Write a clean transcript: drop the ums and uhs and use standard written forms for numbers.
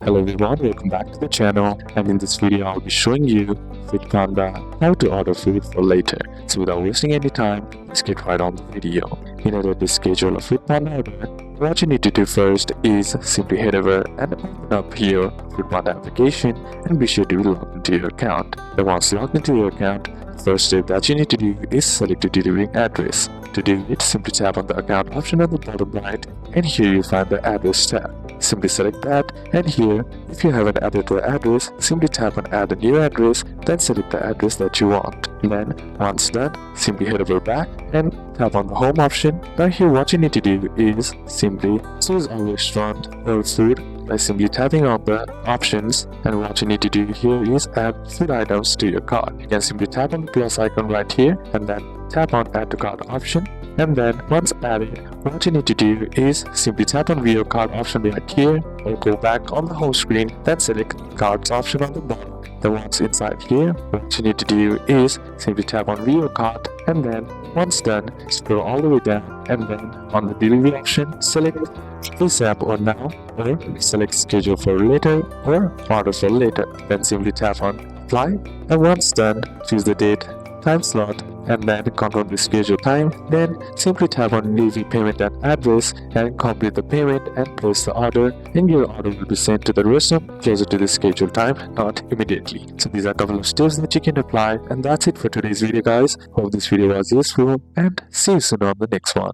Hello everyone, welcome back to the channel, and in this video I'll be showing you Foodpanda how to order food for later. So without wasting any time, let's get right on the video. In order to schedule a Foodpanda order, what you need to do first is simply head over and open up your Foodpanda application and be sure to log into your account. Then once logged into your account, the first step that you need to do is select the delivering address. To do it, simply tap on the account option at the bottom right, and here you find the address tab. Simply select that, and here, if you haven't added the address, simply tap on add a new address, then select the address that you want. Then, once done, simply head over back and tap on the home option. Now here what you need to do is simply choose a restaurant or food by simply tapping on the options, and what you need to do here is add food items to your cart. You can simply tap on the plus icon right here and then tap on add to cart option, and then once added, what you need to do is simply tap on view cart option right here or go back on the home screen, then select cards option on the bottom. Then once inside here, what you need to do is simply tap on view cart, and then once done, scroll all the way down, and then on the delivery option, select ASAP or now, or select schedule for later or order for later. Then simply tap on apply, and once done, choose the date, time slot, and then confirm the schedule time. Then simply tap on leave payment and address and complete the payment and place the order, and your order will be sent to the restaurant closer to the scheduled time, not immediately. So these are a couple of steps that you can apply, and that's it for today's video guys. Hope this video was useful, and see you soon on the next one.